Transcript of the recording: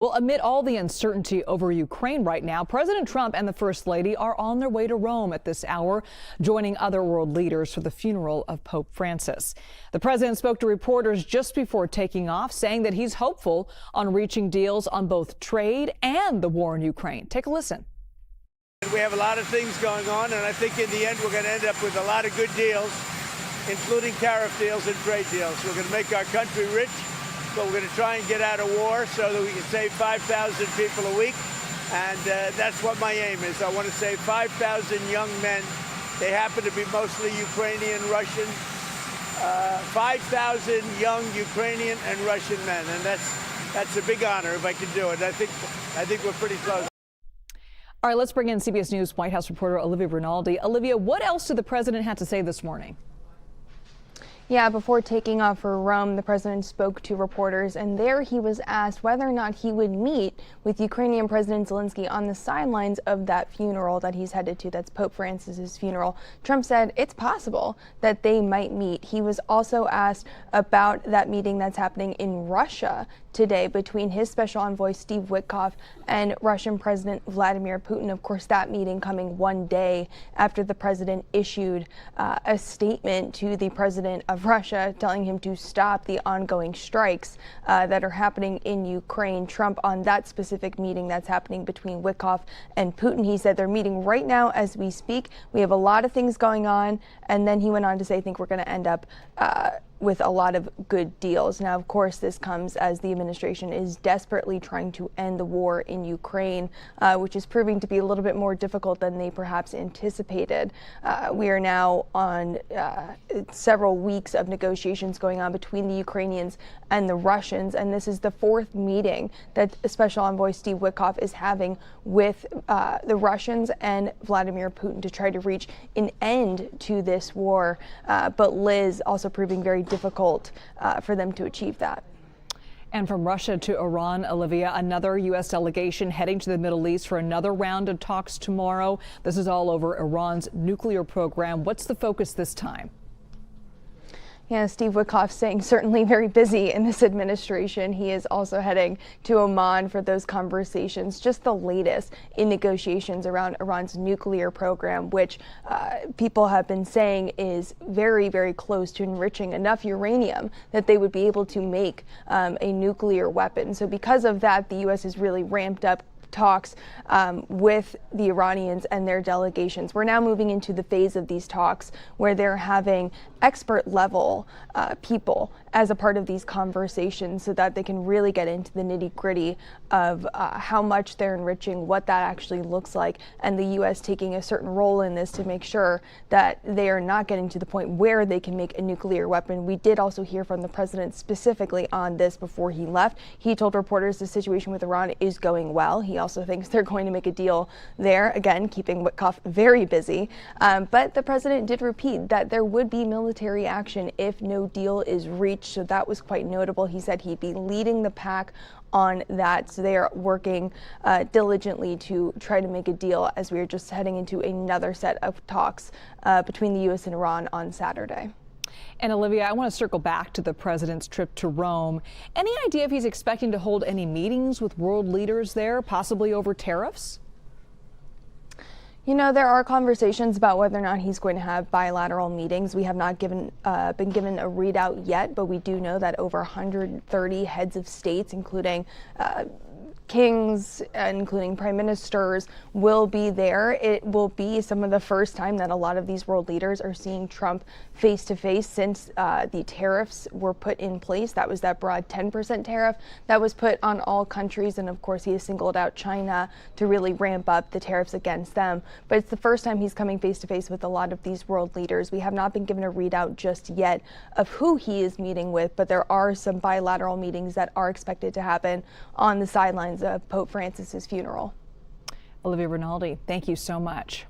Well, amid all the uncertainty over Ukraine right now, President Trump and the First Lady are on their way to Rome at this hour, joining other world leaders for the funeral of Pope Francis. The president spoke to reporters just before taking off, saying that he's hopeful on reaching deals on both trade and the war in Ukraine. Take a listen. We have a lot of things going on, and I think in the end we're going to end up with a lot of good deals, including tariff deals and trade deals. We're going to make our country rich. But we're going to try and get out of war so that we can save 5,000 people a week. And that's what my aim is. I want to save 5,000 young men. They happen to be mostly Ukrainian, Russian. 5,000 young Ukrainian and Russian men. And that's a big honor if I can do it. I think we're pretty close. All right, let's bring in CBS News White House reporter Olivia Rinaldi. Olivia, what else did the president have to say this morning? Yeah, before taking off for Rome, the president spoke to reporters, and there he was asked whether or not he would meet with Ukrainian President Zelensky on the sidelines of that funeral that he's headed to. That's Pope Francis's funeral. Trump said it's possible that they might meet. He was also asked about that meeting that's happening in Russia today between his special envoy Steve Witkoff and Russian President Vladimir Putin. Of course, that meeting coming one day after the president issued a statement to the president of Russia telling him to stop the ongoing strikes that are happening in Ukraine. Trump on that specific meeting that's happening between Witkoff and Putin, he said they're meeting right now as we speak. We have a lot of things going on. And then he went on to say, I think we're going to end up with a lot of good deals. Now, of course, this comes as the administration is desperately trying to end the war in Ukraine, which is proving to be a little bit more difficult than they perhaps anticipated. We are now on several weeks of negotiations going on between the Ukrainians and the Russians, and this is the fourth meeting that Special Envoy Steve Witkoff is having with the Russians and Vladimir Putin to try to reach an end to this war. But Liz also proving very difficult for them to achieve that. And from Russia to Iran, Olivia, another U.S. delegation heading to the Middle East for another round of talks tomorrow. This is all over Iran's nuclear program. What's the focus this time? Yeah, Steve Witkoff saying certainly very busy in this administration. He is also heading to Oman for those conversations, just the latest in negotiations around Iran's nuclear program, which people have been saying is very, very close to enriching enough uranium that they would be able to make a nuclear weapon. So because of that, the U.S. has really ramped up talks with the Iranians and their delegations. We're now moving into the phase of these talks where they're having expert level people as a part of these conversations so that they can really get into the nitty gritty of how much they're enriching, what that actually looks like, and the U.S. taking a certain role in this to make sure that they are not getting to the point where they can make a nuclear weapon. We did also hear from the president specifically on this before he left. He told reporters the situation with Iran is going well. He also thinks they're going to make a deal there, again, keeping Witkoff very busy. But the president did repeat that there would be military action if no deal is reached. So that was quite notable. He said he'd be leading the pack on that. So they are working diligently to try to make a deal as we are just heading into another set of talks between the U.S. and Iran on Saturday. And Olivia, I want to circle back to the president's trip to Rome. Any idea if he's expecting to hold any meetings with world leaders there, possibly over tariffs? You know, there are conversations about whether or not he's going to have bilateral meetings. We have not been given a readout yet, but we do know that over 130 heads of states, including kings, including prime ministers, will be there. It will be some of the first time that a lot of these world leaders are seeing Trump face to face since the tariffs were put in place. That was that broad 10% tariff that was put on all countries. And of course, he has singled out China to really ramp up the tariffs against them. But it's the first time he's coming face to face with a lot of these world leaders. We have not been given a readout just yet of who he is meeting with, but there are some bilateral meetings that are expected to happen on the sidelines of Pope Francis's funeral. Olivia Rinaldi, thank you so much.